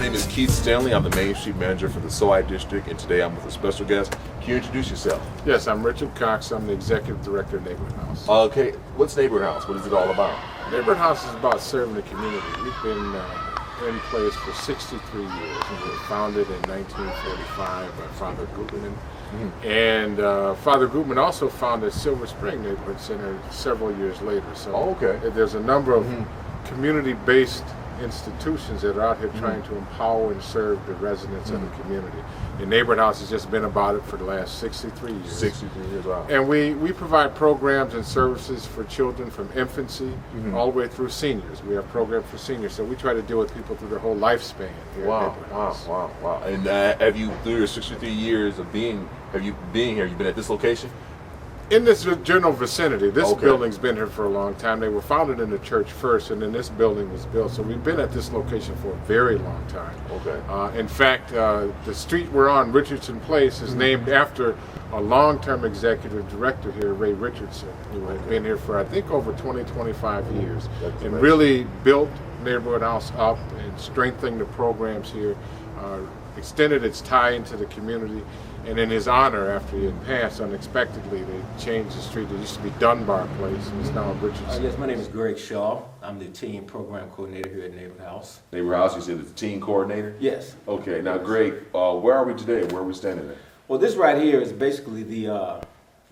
name is Keith Stanley. I'm the Main Street Manager for the SOHI District, and today I'm with a special guest. Can you introduce yourself? Yes, I'm Richard Cox. I'm the Executive Director of Neighborhood House. Okay, what's Neighborhood House? What is it all about? Neighborhood House is about serving the community. We've been in place for 63 years. We were founded in 1945 by Father Gutman. And Father Gutman also founded Silver Spring Neighborhood Center several years later. So there's a number of community-based institutions that are out here trying to empower and serve the residents of the community. The Neighborhood House has just been about it for the last 63 years. 63 years, wow. And we provide programs and services for children from infancy all the way through seniors. We have programs for seniors, so we try to deal with people through their whole lifespan here at Neighborhood House. Wow. And have you, through your 63 years of being, have you been at this location? In this general vicinity. This building's been here for a long time. They were founded in the church first, and then this building was built. So we've been at this location for a very long time. In fact, the street we're on, Richardson Place, is named after a long-term executive director here, Ray Richardson, who had been here for, I think, over 20, 25 years, and really built Neighborhood House up and strengthened the programs here, extended its tie into the community. And in his honor, after he had passed unexpectedly, they changed the street. It used to be Dunbar Place, and it's now Richardson. Yes, my name is Greg Shaw. I'm the Teen Program Coordinator here at Neighborhood House. Neighborhood House, you said it's the Teen Coordinator? Yes. Okay, now Greg, where are we today? Where are we standing at? Well, this right here is basically the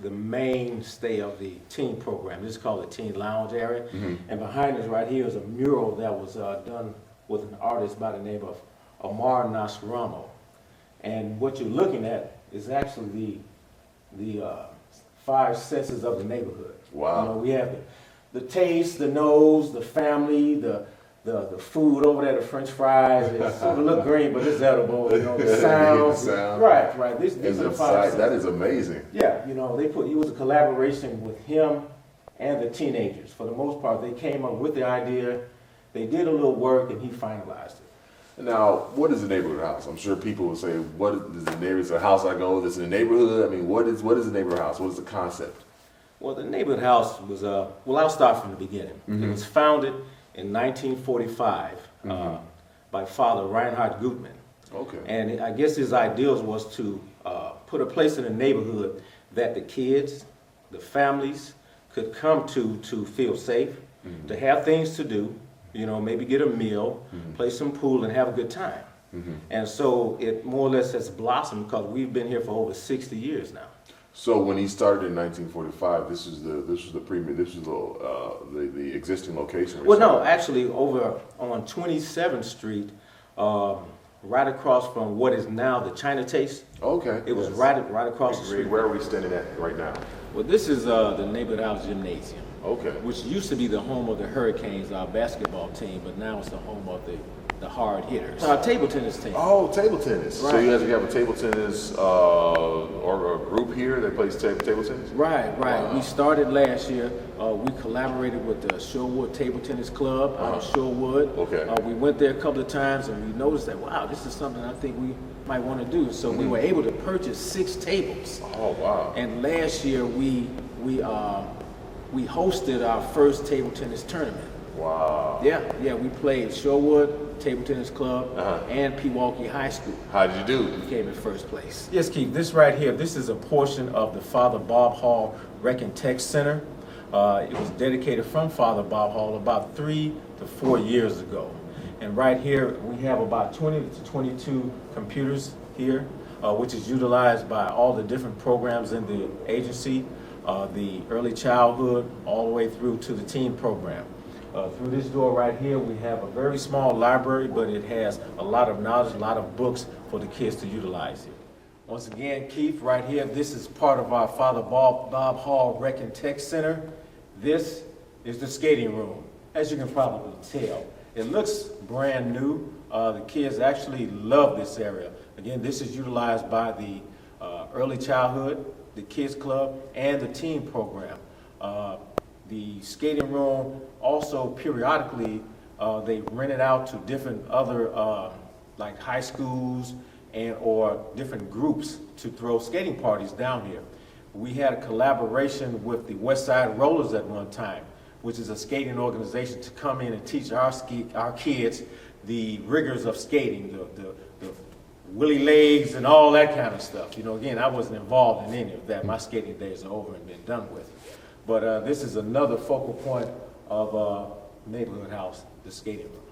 mainstay of the teen program. This is called the Teen Lounge area. And behind us right here is a mural that was done with an artist by the name of Amar Nasramo. And what you're looking at is actually the five senses of the neighborhood. Wow. You know, we have the taste, the nose, the family, the food over there, the French fries. It sort of look green, but it's edible. You know, the sounds. Right. These are the five senses. That is amazing. Yeah, you know, it was a collaboration with him and the teenagers. For the most part, they came up with the idea, they did a little work, and he finalized it. Now, what is a neighborhood house? I'm sure people will say, "What is the neighborhood? It's a house I go. This is a neighborhood." I mean, what is a neighborhood house? What is the concept? Well, the neighborhood house was well, I'll start from the beginning. It was founded in 1945 by Father Reinhard Gutman. Okay. And I guess his ideals was to put a place in the neighborhood that the kids, the families could come to feel safe, to have things to do. You know, maybe get a meal, play some pool, and have a good time. And so it more or less has blossomed because we've been here for over 60 years now. So when he started in 1945, this was the existing location. Well, no, actually over on 27th Street, right across from what is now the China Taste. Okay. It was right across the street. Where are we standing at right now? Well, this is the Neighborhood House Gymnasium. Okay. Which used to be the home of the Hurricanes, our basketball team, but now it's the home of the hard hitters. Our table tennis team. Oh, table tennis. Right. So you guys have a table tennis or a group here that plays table tennis? Right. Wow. We started last year. We collaborated with the Shorewood Table Tennis Club out of Shorewood. Okay. We went there a couple of times and we noticed that, wow, this is something I think we might want to do. So we were able to purchase 6 tables. Oh, wow. And last year we hosted our first table tennis tournament. Wow. Yeah, we played Shorewood Table Tennis Club and Milwaukee High School. How did you do? We came in first place. Yes, Keith, this right here, this is a portion of the Father Bob Hall Rec and Tech Center. It was dedicated from Father Bob Hall about 3 to 4 years ago. And right here, we have about 20 to 22 computers here, which is utilized by all the different programs in the agency, the early childhood, all the way through to the teen program. Through this door right here, we have a very small library, but it has a lot of knowledge, a lot of books for the kids to utilize here. Once again, Keith, right here, this is part of our Father Bob Hall Rec and Tech Center. This is the skating room, as you can probably tell. It looks brand new. The kids actually love this area. Again, this is utilized by the early childhood, the kids club, and the teen program. The skating room also periodically they rent it out to different other like high schools and or different groups to throw skating parties down here. We had a collaboration with the West Side Rollers at one time, which is a skating organization to come in and teach our kids the rigors of skating, the willy legs and all that kind of stuff. You know, again, I wasn't involved in any of that. My skating days are over and been done with. But this is another focal point of Neighborhood House, the skating room.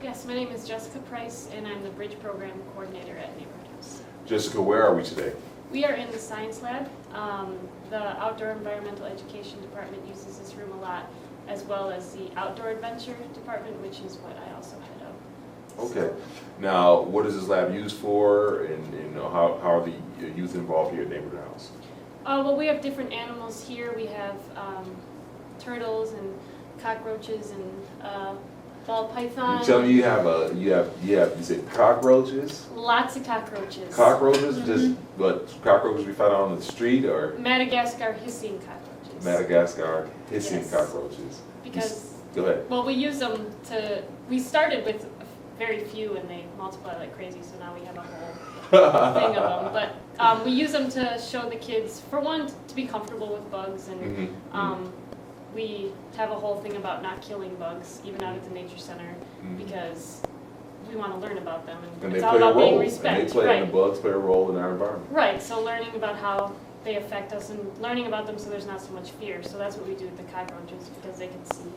Yes, my name is Jessica Price, and I'm the Bridge Program Coordinator at Neighborhood House. Jessica, where are we today? We are in the Science Lab. The Outdoor Environmental Education Department uses this room a lot, as well as the Outdoor Adventure Department, which is what I also head up. Okay. Now, what is this lab used for, and how are the youth involved here at Neighborhood House? Well, we have different animals here. We have turtles and cockroaches and ball python. You tell me you said cockroaches? Lots of cockroaches. Cockroaches? Mm-hmm. Just what cockroaches we find on the street, or Madagascar hissing cockroaches. Madagascar hissing Yes. cockroaches? Because, Go ahead. well, we use them we started with very few and they multiply like crazy, so now we have a whole thing of them. But we use them to show the kids, for one, to be comfortable with bugs, and we have a whole thing about not killing bugs, even out at the Nature Center, because we want to learn about them, and And it's they all play a about being role. respect. And they play, right. and the bugs play a role in our environment. Right, so learning about how they affect us and learning about them so there's not so much fear. So that's what we do with the cockroaches, because they can see.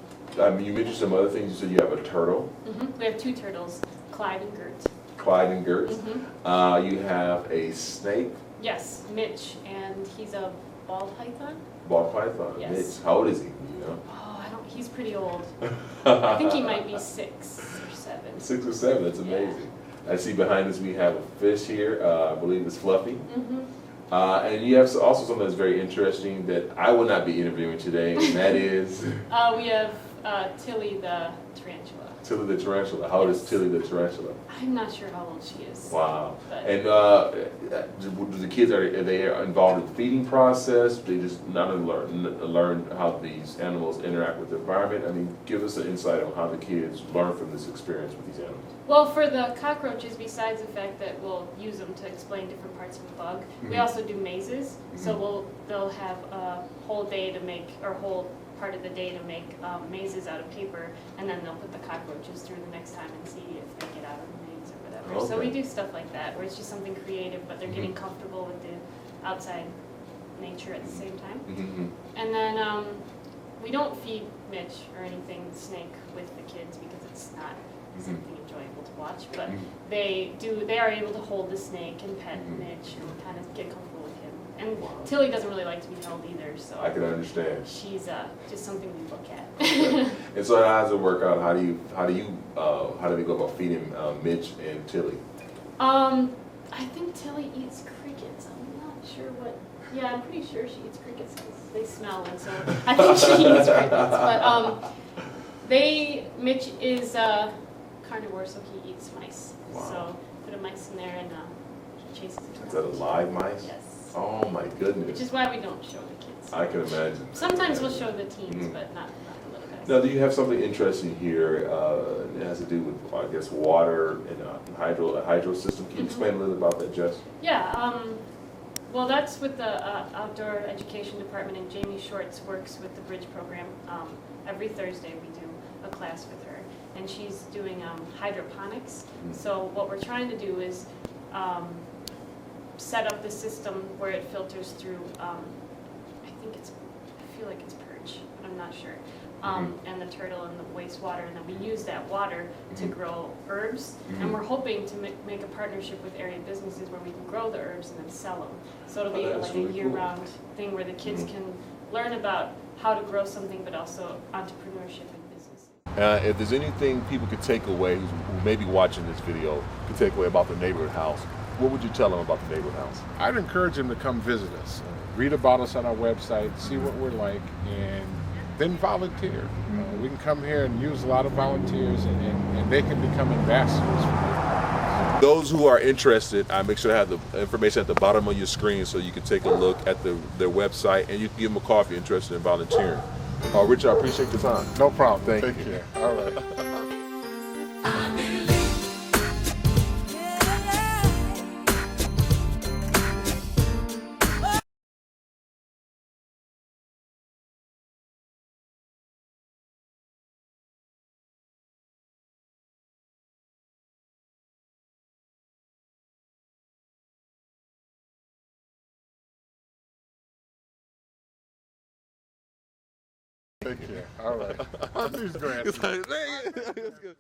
You mentioned some other things. You said you have a turtle, We have two turtles, Clyde and Gert. Clyde and Gert. You have a snake, Yes, Mitch, and he's a ball python. ball python. Yes. Mitch. How old is he? You know? Oh, he's pretty old. I think he might be 6 or 7. 6 or 7. That's amazing. I see behind us we have a fish here. I believe it's Fluffy. And you have also something that's very interesting that I will not be interviewing today, and that is We have Tilly the tarantula. Tilly the tarantula. How old is Tilly the tarantula? I'm not sure how old she is. Wow. But And do the kids, are they involved in the feeding process? They just not only learn how these animals interact with the environment? I mean, give us an insight on how the kids learn from this experience with these animals. well, for the cockroaches, besides the fact that we'll use them to explain different parts of the bug, we also do mazes. So they'll have a whole day to make, or whole part of the day to make mazes out of paper, and then they'll put the cockroaches through the next time and see if they get out of the maze or whatever. So we do stuff like that, where it's just something creative, but they're getting comfortable with the outside nature at the same time. And then we don't feed Mitch or anything, the snake, with the kids, because it's not something enjoyable to watch. But they are able to hold the snake and pet Mitch and kind of get comfortable with him. And Tilly doesn't really like to be held either, so I can understand. she's just something we look at. And so how does it work out? How do they go about feeding Mitch and Tilly? I think Tilly eats crickets. I'm not sure what. Yeah, I'm pretty sure she eats crickets because they smell, and so I think she eats crickets. But Mitch is carnivore, so he eats mice. Wow. So put a mice in there and he chases it. Is that a live mice? Yes. Oh my goodness. Which is why we don't show the kids. I can imagine. Sometimes we'll show the teens, but not the little guys. Now, do you have something interesting here? It has to do with, I guess, water and a hydro system. Can you explain a little about that, Jess? Yeah. Well, that's with the Outdoor Education Department, and Jamie Shorts works with the Bridge Program. Every Thursday we do a class with her, and she's doing hydroponics. So what we're trying to do is set up the system where it filters through, I feel like it's perch, but I'm not sure, and the turtle and the wastewater, and then we use that water to grow herbs, and we're hoping to make a partnership with area businesses where we can grow the herbs and then sell them. So it'll be like really a year-round thing where the kids can learn about how to grow something, but also entrepreneurship and business. If there's anything people could take away who may be watching this video, could take away about the Neighborhood House, what would you tell them about the Neighborhood House? I'd encourage them to come visit us, read about us on our website, see what we're like, and then volunteer. We can come here and use a lot of volunteers, and they can become ambassadors for Neighborhood. Those who are interested, I make sure to have the information at the bottom of your screen so you can take a look at their website, and you can give them a call if you're interested in volunteering. Richard, I appreciate your time. No problem. Thank Take you. care. All right. Take care. All right. These grants. It's like, dang it.